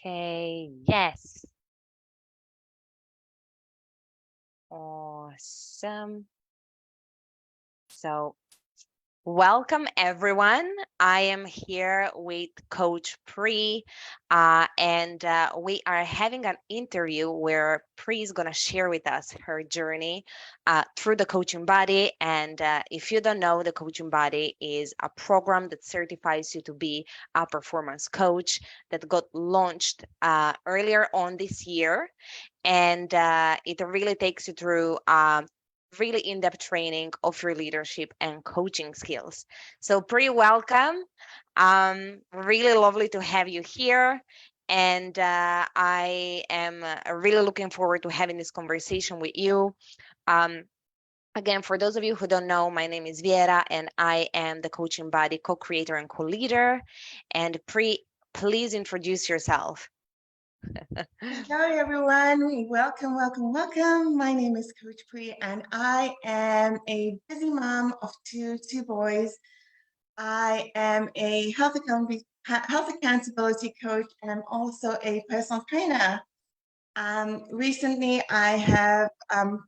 Okay, yes. Awesome. So, welcome everyone. I am here with Coach Pri, and we are having an interview where Pri is going to share with us her journey through the coaching body. And if you don't know, the coaching body is a program that certifies you to be a performance coach that got launched earlier on this year. And it really takes you through really in-depth training of your leadership and coaching skills. So pretty welcome. Really lovely to have you here. And I am really looking forward to having this conversation with you. Um, Again, for those of you who don't know, my name is Viera, and I am the Coaching Body co-creator and co-leader. And please introduce yourself. Hello, everyone. Welcome, welcome, welcome. My name is Coach Pri, and I am a busy mom of two boys. I am a health accountability coach, and I'm also a personal trainer. Recently, I have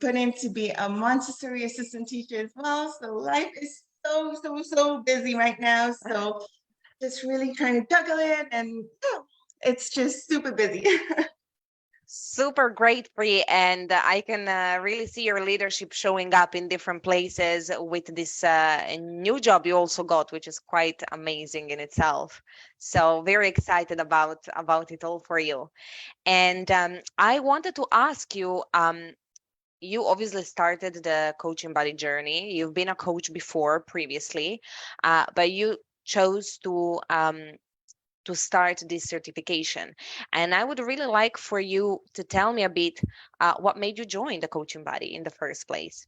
put in to be a Montessori assistant teacher as well. So life is so busy right now. So just really trying to juggle it, and it's just super busy. Super great, Pri, and I can really see your leadership showing up in different places with this new job you also got, which is quite amazing in itself. So very excited about it all for you. And I wanted to ask you. You obviously started the coaching body journey. You've been a coach before previously, but you chose to start this certification. And I would really like for you to tell me a bit what made you join the coaching body in the first place.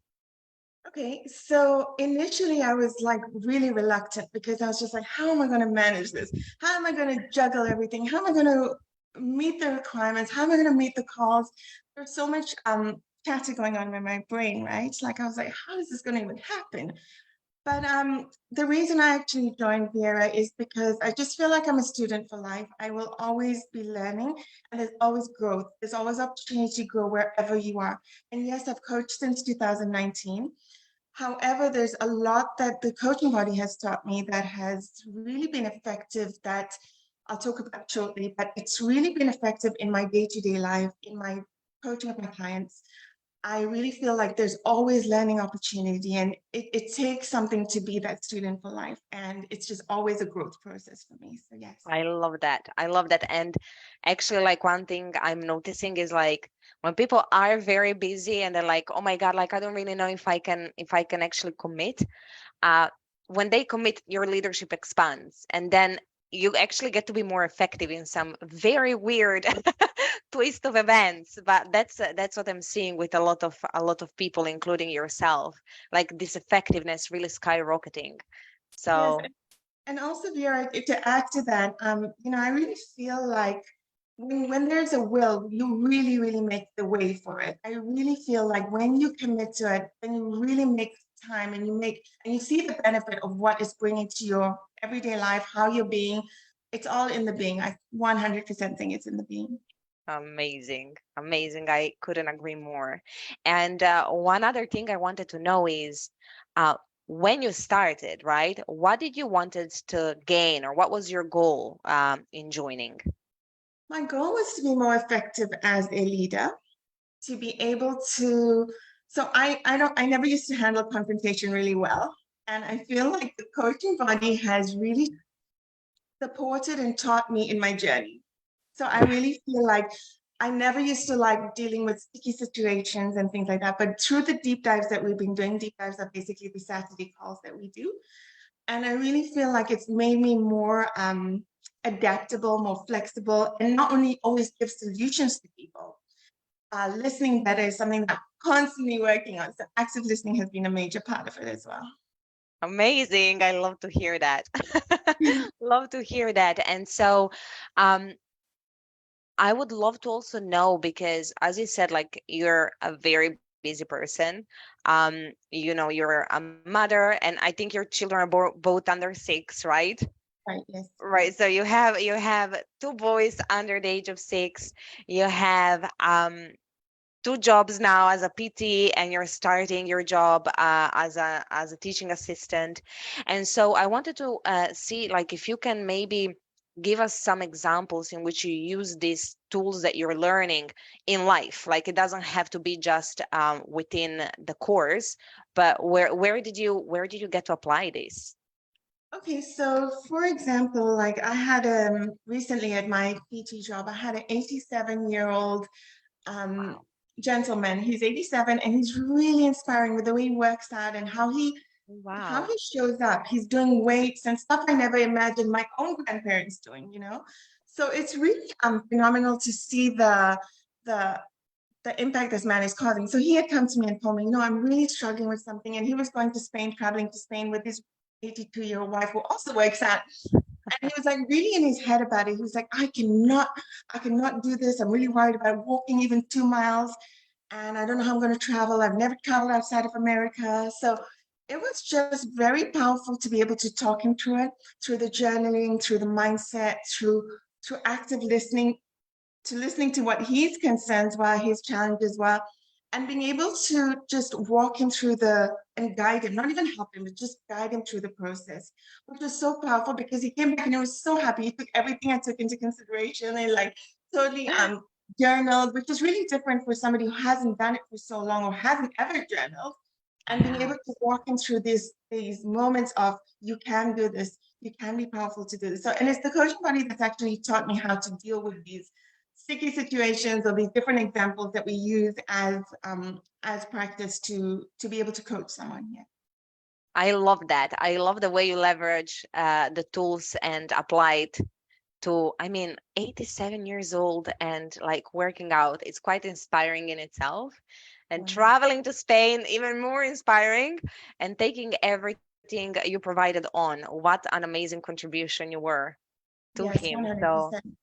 Okay, so initially I was like really reluctant because I was just like, how am I going to manage this? How am I going to juggle everything? How am I going to meet the requirements? How am I going to meet the calls? There's so much chatter going on in my brain, right? Like I was like, how is this going to even happen? But the reason I actually joined Viera is because I just feel like I'm a student for life. I will always be learning, and there's always growth. There's always opportunity to grow wherever you are. And yes, I've coached since 2019. However, there's a lot that the coaching body has taught me that has really been effective that I'll talk about shortly, but it's really been effective in my day-to-day life, in my coaching with my clients. I really feel like there's always learning opportunity, and it takes something to be that student for life. And it's just always a growth process for me. So yes. I love that. I love that. And actually, like one thing I'm noticing is like when people are very busy and they're like, oh my God, like I don't really know if I can actually commit. Uh, when they commit, your leadership expands, and then you actually get to be more effective in some very weird twist of events. But that's what I'm seeing with a lot of people, including yourself, like this effectiveness really skyrocketing. Yes. So And also, Vera, to add to that, I really feel like when there's a will, you really make the way for it. I really feel like when you commit to it, then you really make time and you see the benefit of what it's bringing to your everyday life, how you're being. It's all in the being. I 100% think it's in the being. amazing, amazing. I couldn't agree more. And one other thing I wanted to know is uh, when you started, right? What did you wanted to gain, or what was your goal in joining? My goal was to be more effective as a leader, to be able to. So I never used to handle confrontation really well, and I feel like the coaching body has really supported and taught me in my journey. So I really feel like I never used to like dealing with sticky situations and things like that. But through the deep dives that we've been doing, deep dives are basically the Saturday calls that we do. And I really feel like it's made me more adaptable, more flexible, and not only always give solutions to people. Listening better is something that I'm constantly working on. So active listening has been a major part of it as well. Amazing. I love to hear that. Love to hear that. And so, um, I would love to also know because, as you said, like you're a very busy person. You're a mother, and I think your children are both under 6, right? Right. Yes. Right. Yes. So you have two boys under the age of 6. You have two jobs now as a PT, and you're starting your job as a teaching assistant. And so I wanted to see, like, if you can maybe give us some examples in which you use these tools that you're learning in life. Like, it doesn't have to be just within the course, but where did you get to apply this? Okay, so for example, like I had recently at my PT job, I had an 87-year-old um Wow. gentleman. He's 87 and he's really inspiring with the way he works out and how Wow. he shows up. He's doing weights and stuff I never imagined my own grandparents doing, you know? So it's really phenomenal to see the the impact this man is causing. So he had come to me and told me, I'm really struggling with something. And he was going to Spain, traveling to Spain with his 82-year-old wife who also works out. And he was like really in his head about it. He was like, I cannot do this. I'm really worried about walking even 2 miles. And I don't know how I'm going to travel. I've never traveled outside of America. So it was just very powerful to be able to talk him through it, through the journaling, through the mindset, through active listening, to listening to what his concerns were, his challenges were, and being able to just walk him through and guide him, not even help him, but just guide him through the process, which was so powerful because he came back and he was so happy. He took everything I took into consideration and like totally journaled, which is really different for somebody who hasn't done it for so long or hasn't ever journaled. And being Yeah. able to walk him through these moments of you can do this, you can be powerful to do this. So, and it's the coaching body that's actually taught me how to deal with these sticky situations or these different examples that we use as practice to be able to coach someone. Yeah. I love that. I love the way you leverage the tools and apply it to, I mean, 87 years old and like working out. It's quite inspiring in itself. And Yeah. traveling to Spain, even more inspiring, and taking everything you provided on. What an amazing contribution you were to Yes, him. So, 100%.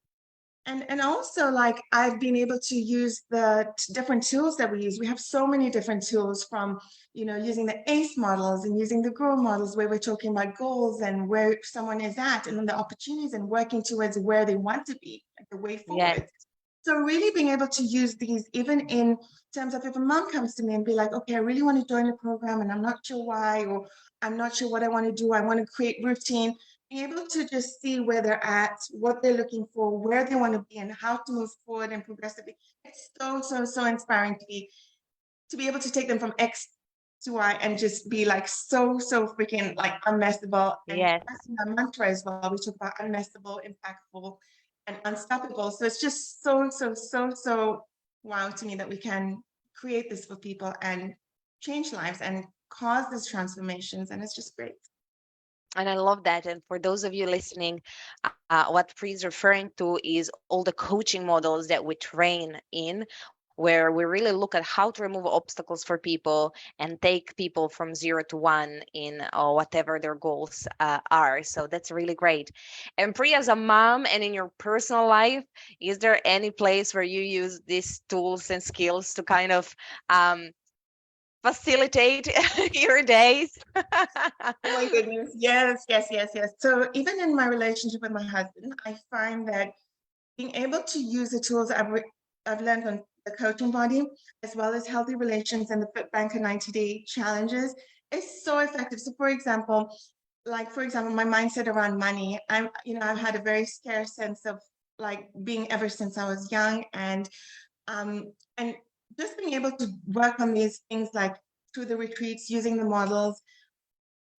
And also like I've been able to use the different tools that we use. We have so many different tools from, using the ACE models and using the GROW models where we're talking about goals and where someone is at and then the opportunities and working towards where they want to be, like the way yes. forward. So really being able to use these even in terms of if a mom comes to me and be like, okay, I really want to join the program and I'm not sure why, or I'm not sure what I want to do. I want to create routine, be able to just see where they're at, what they're looking for, where they want to be, and how to move forward and progressively. It's so, so, so inspiring to be able to take them from X to Y and just be like so, so freaking like unmessable. And Yes. that's in our mantra as well. We talk about unmessable, impactful, and unstoppable. So it's just so, so, so, so wow to me that we can create this for people and change lives and cause these transformations. And it's just great. And I love that. And for those of you listening, what Pri's referring to is all the coaching models that we train in, where we really look at how to remove obstacles for people and take people from 0 to 1 in whatever their goals are. So that's really great. And Pri, as a mom and in your personal life, is there any place where you use these tools and skills to kind of um, facilitate your days? Oh my goodness. Yes, yes, yes, yes. So even in my relationship with my husband, I find that being able to use the tools I've learned on the coaching body, as well as healthy relations and the FitBanker 90-day challenges, is so effective. So for example, my mindset around money, I've had a very scarce sense of like being ever since I was young and just being able to work on these things like through the retreats, using the models,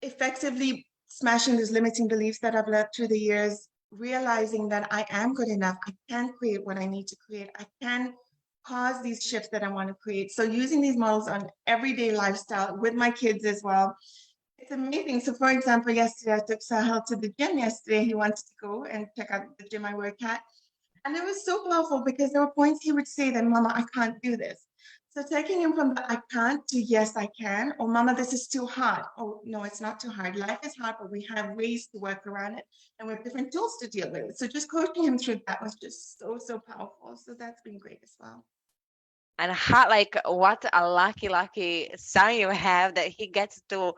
effectively smashing those limiting beliefs that I've learned through the years, realizing that I am good enough. I can create what I need to create. I can cause these shifts that I want to create. So using these models on everyday lifestyle with my kids as well. It's amazing. So for example, yesterday I took Sahel to the gym yesterday. He wanted to go and check out the gym I work at. And it was so powerful because there were points he would say that, Mama, I can't do this. So taking him from the I can't to yes, I can, or Mama, this is too hard. Oh, no, it's not too hard. Life is hard, but we have ways to work around it and we have different tools to deal with it. So just coaching him through that was just so, so powerful. So that's been great as well. And how, like, what a lucky son you have that he gets to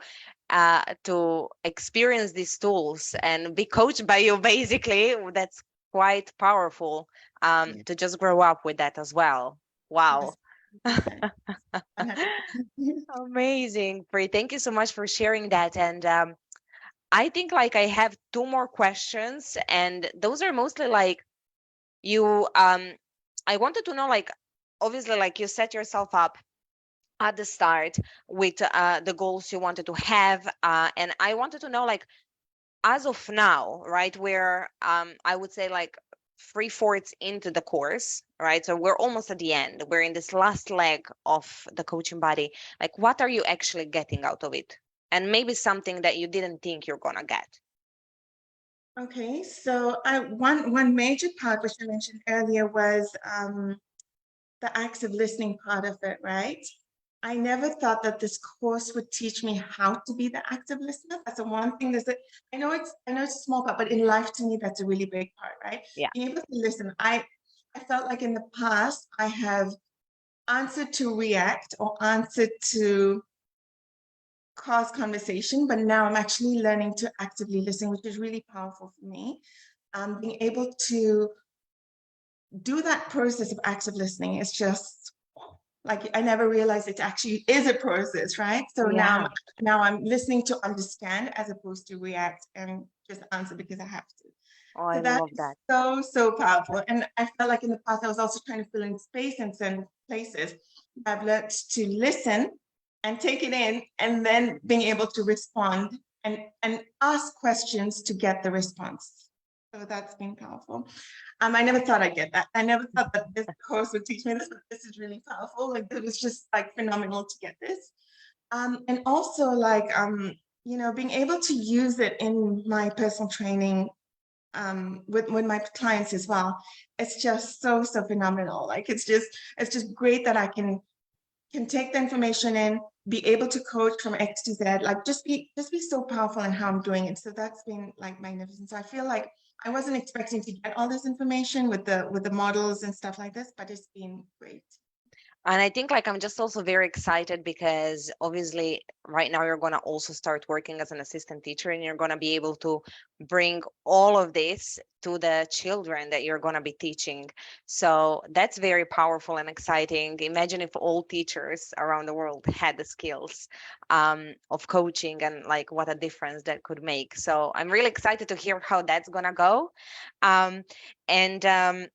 to experience these tools and be coached by you, basically. That's quite powerful, Yeah. to just grow up with that as well. Wow. Yes, 100%. 100%. Amazing, Pri. Thank you so much for sharing that. And I think like I have two more questions, and those are mostly like you. I wanted to know, like, obviously, like you set yourself up at the start with the goals you wanted to have, and I wanted to know, like, as of now, right, where I would say like three-fourths into the course, right? So we're almost at the end. We're in this last leg of the coaching body. Like, what are you actually getting out of it? And maybe something that you didn't think you're gonna get. Okay, so one major part which I mentioned earlier was the active listening part of it, right? I never thought that this course would teach me how to be the active listener. That's the one thing that's I know it's a small part, but in life to me that's a really big part, right? Yeah. Being able to listen. I felt like in the past I have answered to react or answered to cause conversation, but now I'm actually learning to actively listen, which is really powerful for me. Being able to do that process of active listening is just like I never realized it actually is a process, right? So Yeah. now I'm listening to understand as opposed to react and just answer because I have to. Oh, So I that love is that. so powerful. And I felt like in the past I was also trying to fill in space in certain places. I've learned to listen and take it in and then being able to respond and ask questions to get the response. So that's been powerful. I never thought I'd get that. I never thought that this course would teach me this, but this is really powerful. Like it was just like phenomenal to get this. And also like being able to use it in my personal training with my clients as well. It's just so phenomenal. Like it's just great that I can take the information in, be able to coach from X to Z, like just be so powerful in how I'm doing it. So that's been like magnificent. So I feel like I wasn't expecting to get all this information with the models and stuff like this, but it's been great. And I think like I'm just also very excited because obviously right now you're going to also start working as an assistant teacher, and you're going to be able to bring all of this to the children that you're going to be teaching. So that's very powerful and exciting. Imagine if all teachers around the world had the skills of coaching, and like what a difference that could make. So I'm really excited to hear how that's going to go. Um, and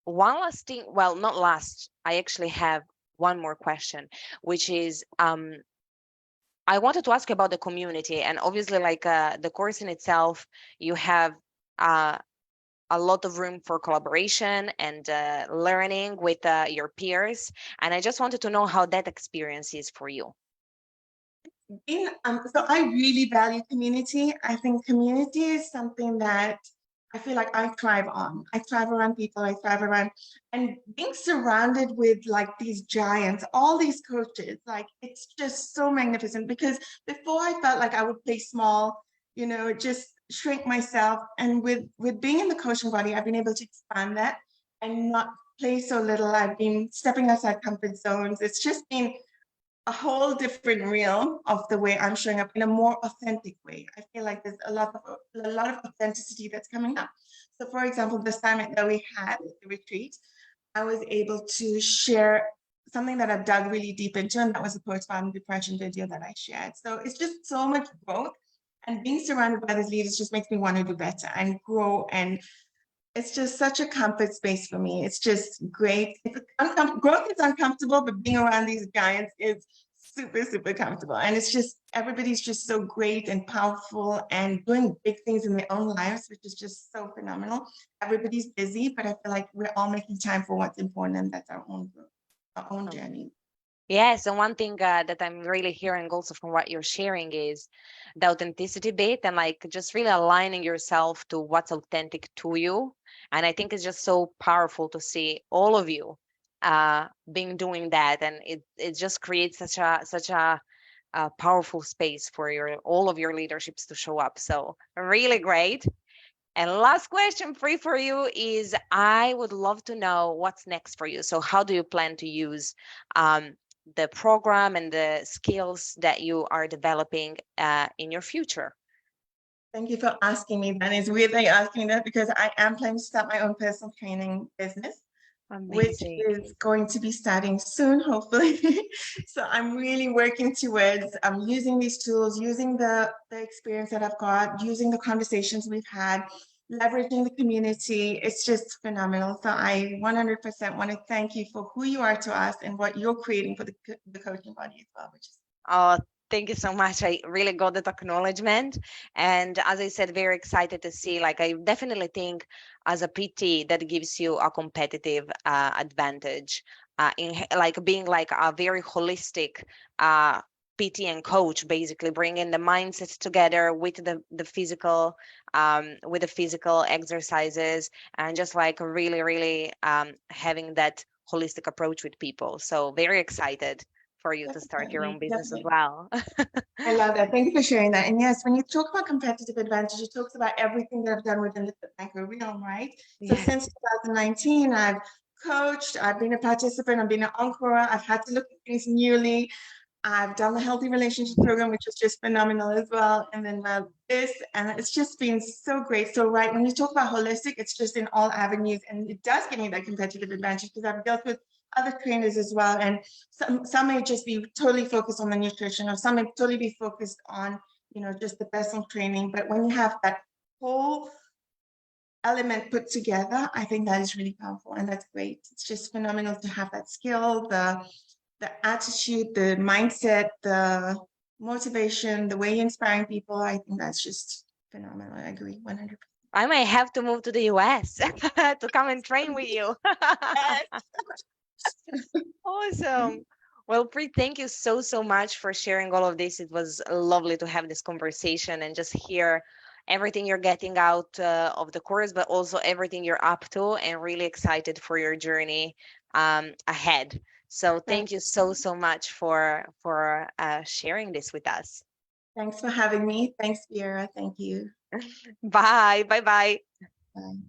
one last thing, well, not last, I actually have one more question, which is I wanted to ask you about the community. And obviously, like the course in itself, you have uh, a lot of room for collaboration and learning with your peers. And I just wanted to know how that experience is for you. So I really value community. I think community is something that I feel like I thrive on. I thrive around people. I thrive around and being surrounded with like these giants, all these coaches, like it's just so magnificent because before I felt like I would play small, just shrink myself. And with being in the coaching body, I've been able to expand that and not play so little. I've been stepping outside comfort zones. It's just been a whole different realm of the way I'm showing up in a more authentic way. I feel like there's a lot of authenticity that's coming up. So, for example, the assignment that we had at the retreat, I was able to share something that I've dug really deep into, and that was a postpartum depression video that I shared. So it's just so much growth, and being surrounded by these leaders just makes me want to do better and grow. And it's just such a comfort space for me. It's just great. Growth is uncomfortable, but being around these giants is super comfortable. And it's just everybody's just so great and powerful and doing big things in their own lives, which is just so phenomenal. Everybody's busy, but I feel like we're all making time for what's important, and that's our own growth, our own Um, journey. Yeah, so one thing that I'm really hearing also from what you're sharing is the authenticity bit, and like just really aligning yourself to what's authentic to you. And I think it's just so powerful to see all of you being doing that, and it just creates such a powerful space for your all of your leaderships to show up. So really great. And last question free for you is I would love to know what's next for you. So how do you plan to use um, the program and the skills that you are developing in your future. Thank you for asking me that. It's weird that you're asking me that because I am planning to start my own personal training business, which Amazing. is going to be starting soon, hopefully. So I'm really working towards using these tools, using the experience that I've got, using the conversations we've had, leveraging the community. It's just phenomenal. So I 100% want to thank you for who you are to us and what you're creating for the coaching body as well, which is Oh, thank you so much. I really got that acknowledgement. And as I said, very excited to see. Like, I definitely think as a PT, that gives you a competitive advantage like being like a very holistic PT and coach, basically bringing the mindset together with the physical exercises, and just like really, really having that holistic approach with people. So very excited for you to start your own definitely, business as definitely. well. I love that. Thank you for sharing that. And yes, when you talk about competitive advantage, it talks about everything that I've done within the FitBanker realm, right? So Yes. since 2019, I've coached, I've been a participant, I've been an encore, I've had to look at things newly. I've done the healthy relationship program, which was just phenomenal as well. And then this, and it's just been so great. So, right, when you talk about holistic, it's just in all avenues. And it does give me that competitive advantage because I've dealt with other trainers as well. And some may just be totally focused on the nutrition, or some may totally be focused on, just the personal training. But when you have that whole element put together, I think that is really powerful and that's great. It's just phenomenal to have that skill, the attitude, the mindset, the motivation, the way you're inspiring people. I think that's just phenomenal. I agree 100%. I might have to move to the US to come and train with you. Awesome. Well, Pri, thank you so, so much for sharing all of this. It was lovely to have this conversation and just hear everything you're getting out of the course, but also everything you're up to, and really excited for your journey ahead. So thank you so, so much for sharing this with us. Thanks for having me. Thanks, Vera. Thank you. Bye. Bye bye. Bye.